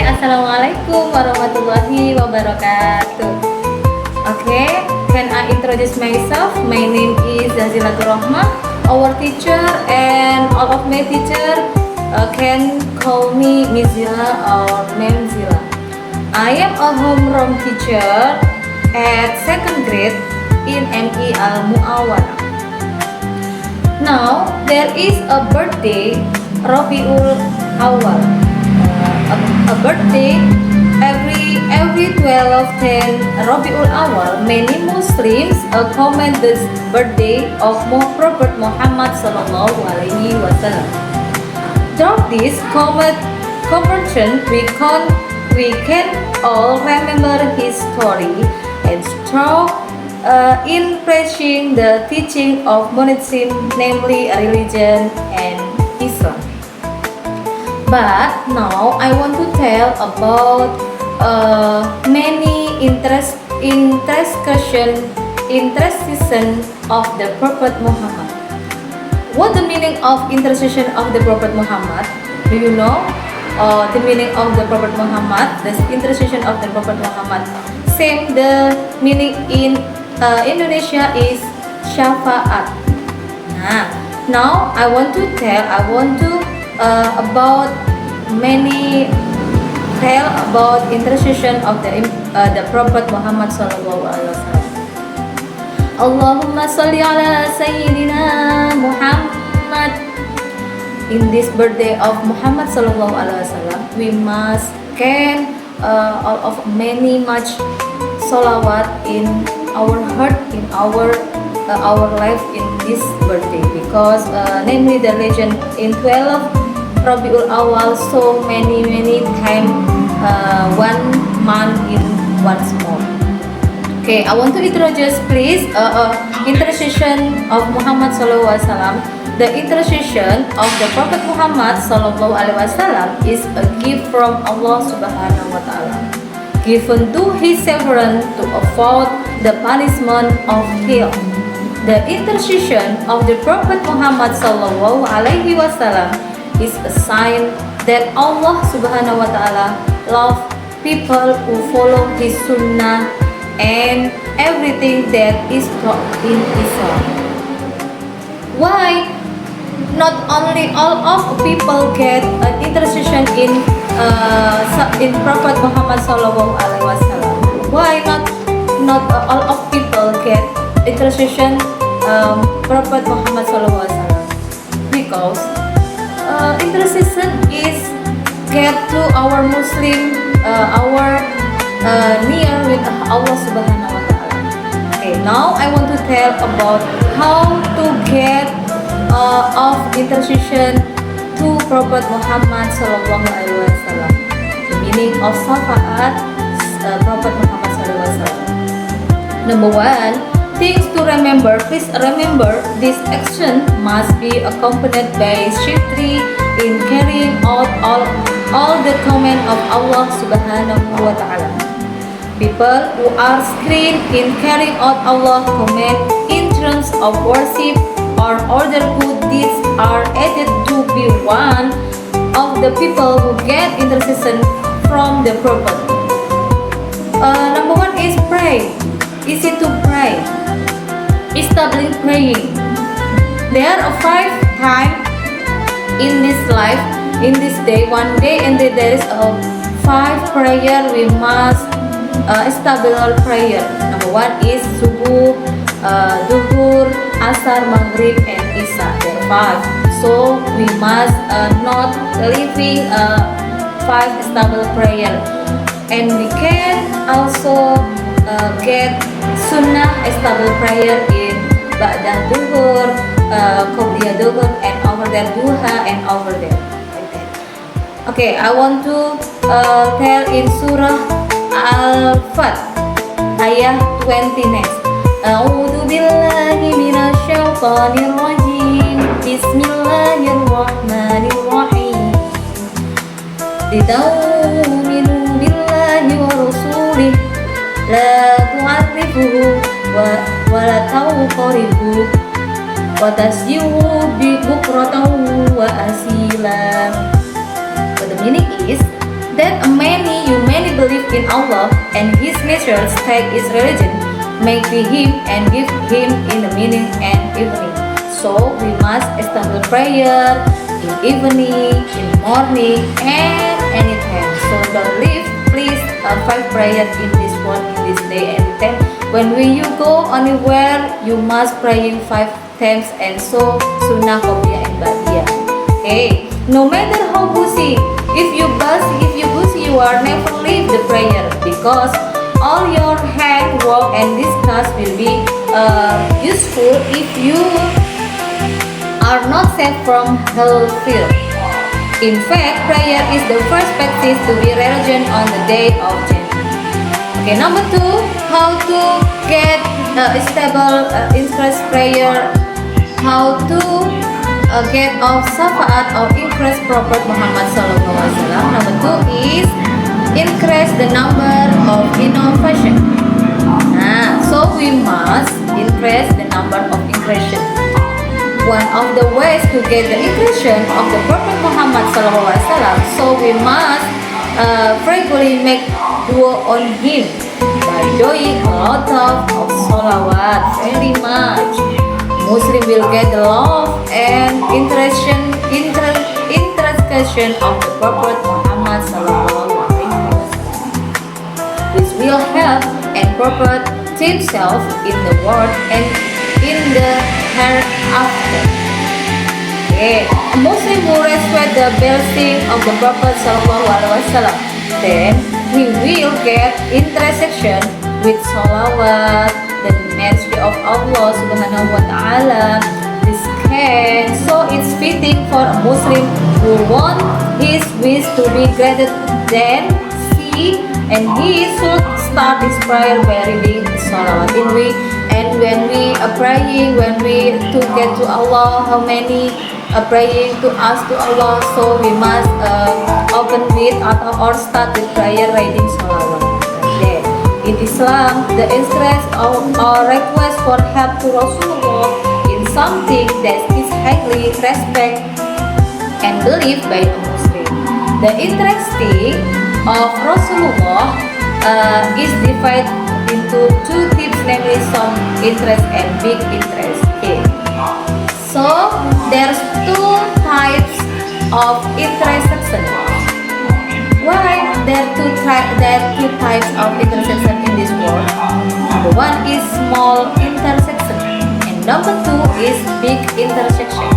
Assalamualaikum warahmatullahi wabarakatuh. Okay, can I introduce myself? My name is Zazilatul Rahmah, our teacher, and all of my teacher can call me Miss Zila or Ma'am Zila. I am a homeroom teacher at second grade in MI Al Muawana. Now there is a birthday, Rabiul Awal. A birthday every 12/10 Rabiul Awal. Many Muslims comment this birthday of Prophet Muhammad sallallahu alaihi wasallam. Through this conversion, we can all remember his story and strive in preaching the teaching of monotheism, namely religion and Islam. But now I want to tell about many intersection of the Prophet Muhammad. What the meaning of intercession of the Prophet Muhammad? Do you know the meaning of the Prophet Muhammad? The intercession of the Prophet Muhammad. Same the meaning in Indonesia is syafaat. Now I want to about intercession of the Prophet Muhammad sallallahu alaihi wasallam. Allahumma salli ala Sayyidina Muhammad. In this birthday of Muhammad sallallahu alaihi wasallam, we must can all of many much salawat in our heart, in our life in this birthday, because namely the legend in 12 Rabiul Awal, so many time 1 month in once more. Okay, I want to introduce please intercession of Muhammad sallallahu alaihi wasallam. The intercession of the Prophet Muhammad sallallahu alaihi wasallam is a gift from Allah subhanahu wa ta'ala, given to his servant to avoid the punishment of hell. The intercession of the Prophet Muhammad sallallahu alaihi wasallam is a sign that Allah subhanahu wa ta'ala love people who follow his sunnah and everything that is taught in Islam. Why not only all of people get an intercession in Prophet Muhammad sallallahu alaihi wasallam? Why not all of people get intercession Prophet Muhammad sallallahu alaihi wasallam? Because intercession is get to our Muslim our near with Allah subhanahu wa ta'ala. Okay, now I want to tell about how to get of intercession to Prophet Muhammad sallallahu alaihi wasallam. The meaning of syafaat Prophet Muhammad sallallahu alaihi wasallam. Number 1. Things to remember. Please remember this action must be accompanied by strictly in carrying out all the command of Allah subhanahu wa ta'ala. People who are skilled in carrying out Allah's command in terms of worship or other good deeds are added to be one of the people who get intercession from the Prophet. Number 1 is pray. Easy to pray. Establishing praying. There are 5 times in this life, in this day, one day, and there is a 5 prayer we must establish prayer. Number 1 is subuh, duhur, asar, maghrib, and isya. There are 5. So we must not leaving 5 established prayer, and we can also get sunnah established prayer in ba'da duhur, qobliyah duhur, and over there duha, and over there like that. Okay, I want to tell in surah Al-Fat ayah 20 next. A'udzu billahi minasyaitonir rajim. Bismillahirrahmanirrahim. Litu'minu billahi wa rasulih la tu'arrifuhu wa la tawqarifu وَتَسْيُهُ بُكْرَةً وَأَصِيلًا. But the meaning is that many believe in Allah and His messengers take His religion, make Him and give Him in the meaning and evening. So we must establish prayer in evening, in morning, and anytime. So don't leave, please, 5 prayer in this world, in this day, anytime. When you go anywhere, you must praying 5 times, and so sunnah qobliyah and ba'diyah. Okay, no matter how busy, if you busy, you are never leave the prayer, because all your hand work and discuss will be useful if you are not saved from hellfire. In fact, prayer is the first practice to be religion on the day of judgment. Okay, number 2, how to get stable interest prayer, how to get of syafaat or increase Prophet Muhammad SAW. Number 2 is increase the number of innovation. So we must increase the number of increation. One of the ways to get the inclusion of the Prophet Muhammad SAW, so we must frequently make dua on him by doing a lot of salawat, very much. Muslim will get the love and interaction of the Prophet Muhammad SAW, which will help and Prophet himself in the world and in the hereafter. Okay, a Muslim who respect the blessing of the Prophet SAW, then he will get intersection with salawat, the mercy of Allah Subhanahu wa Ta'ala. This can, so it's fitting for a Muslim who want his wish to be greater than he, and he should start his prayer by reading salawat. And when we are praying, when we to get to Allah, how many are praying to us to Allah, so we must open with or start with prayer reading salawat. Okay. In Islam, the interest or request for help to Rasulullah in something that is highly respected and believed by a Muslim. The interesting of Rasulullah is divided into 2 types, namely some interest and big interest. Okay. So there's 2 types of intersection. Why there are two types of intersection in this world? Number 1 is small intersection, and number 2 is big intersection.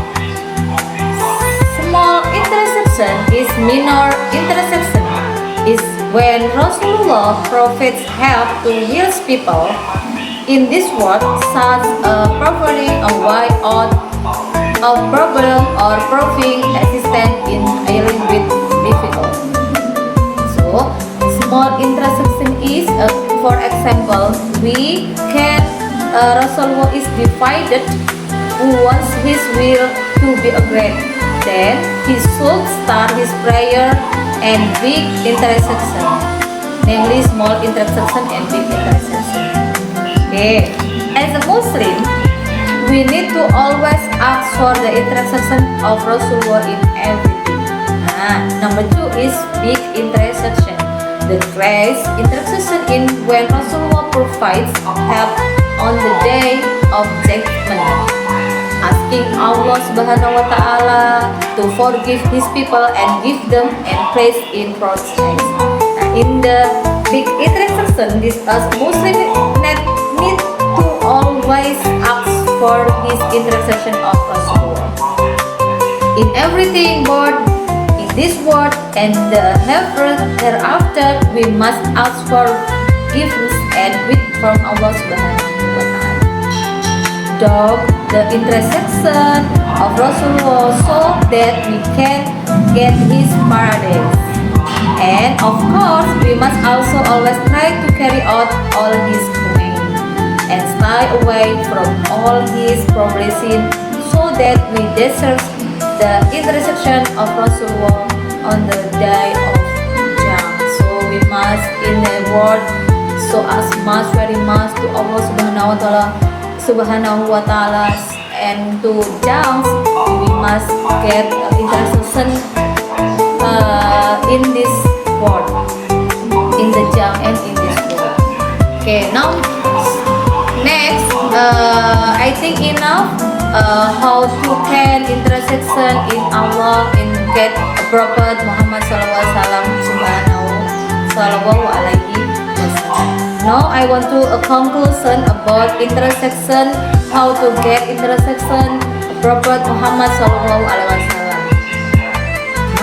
Small intersection is minor intersection. Is when Rasulullah provides help to heal people in this world, such as providing a way out of problem or proving assistance in dealing with difficulty. So, small intersection is, for example, we can Rasulullah is divided who wants his will to be agreed. Then he should start his prayer and big intersection, namely small intersection and big intersection. Okay, as a Muslim, we need to always ask for the intersection of Rasulullah in everything. Number 2 is big intersection. The grace intersection in when Rasulullah provides help on the day of judgment, asking Allah Subhanahu wa Ta'ala to forgive His people and give them and place in process. In the big intersection, this as Muslim need to always ask for His intercession of Rasulullah. In everything, both in this world and the hereafter, we must ask for forgiveness and with from Allah Subhanahu wa Ta'ala. Dog the intersection of Rasulullah so that we can get his paradise. And of course, we must also always try to carry out all his commands and stay away from all his prohibitions so that we deserve the intersection of Rasulullah on the day of Judgment. So we must in the world so as much very much to Allah Subhanahu wa Ta'ala and to jumps, we must get intercession in this word, in the jump and in this word. Okay, now next, I think enough how to can intercession in Allah and get a Prophet Muhammad sallallahu alaihi wasallam. Now I want to a conclusion about intercession, how to get intercession Prophet Muhammad sallallahu alaihi wasallam.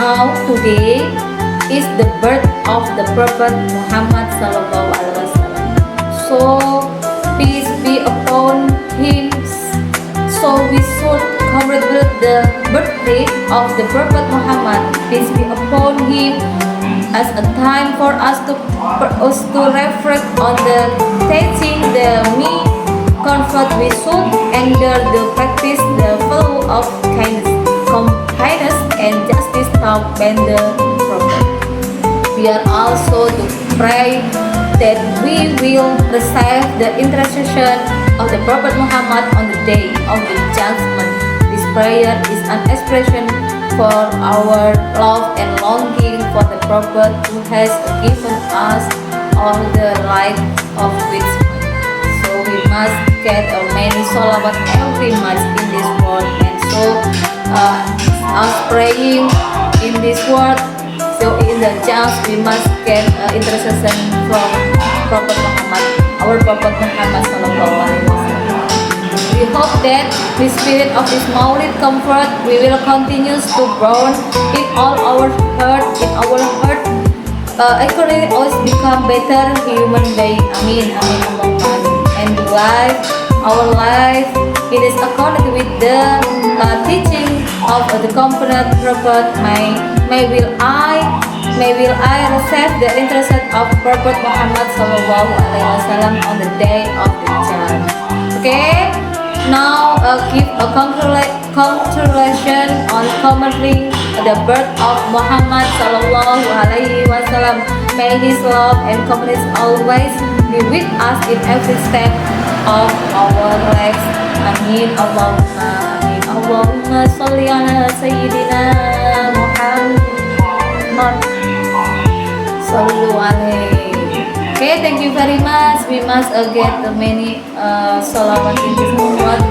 Now today is the birth of the Prophet Muhammad sallallahu alaihi wasallam. So peace be upon him. So we should celebrate the birthday of the Prophet Muhammad, peace be upon him, as a time for us to reflect on the teaching, the me comfort we should endure the practice, the flow of kindness and justice taught by the Prophet. We are also to pray that we will receive the intercession of the Prophet Muhammad on the day of the judgment. This prayer is an expression for our love and longing for the Prophet who has given us all the light of wisdom. So we must get many salawat every month in this world, and so us praying in this world. So in the chance we must get intercession from Prophet Muhammad, our Prophet Muhammad sallallahu alaihi wasallam. We hope that the spirit of this Maulid comfort we will continue to burn in all our heart, actually always become better human being. Amin, amin, amin. And our life, it is according with the teaching of the comforted Prophet. May will I receive the interest of Prophet Muhammad sallallahu alaihi wasallam on the day of the judgment. Okay, now give a congratulation on commemorating the birth of Muhammad sallallahu alaihi wasallam. May his love and kindness always be with us in every step of our lives. Amin. Allahumma amin. Allahumma sholli ala sayyidina Muhammad sallu alaihi. Okay, thank you very much. We must get many salawat in this world.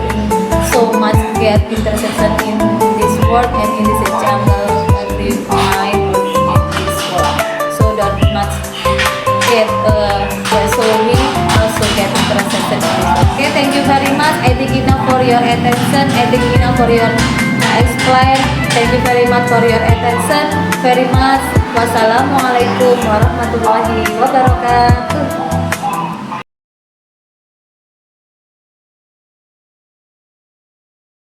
So much get intercession in this world and in this jungle every night in this world. So that much get so we also get intercession in this world. Okay, thank you very much. I think enough for your attention. I think enough for your explain. Thank you very much for your attention. Very much. Wassalamualaikum warahmatullahi wabarakatuh.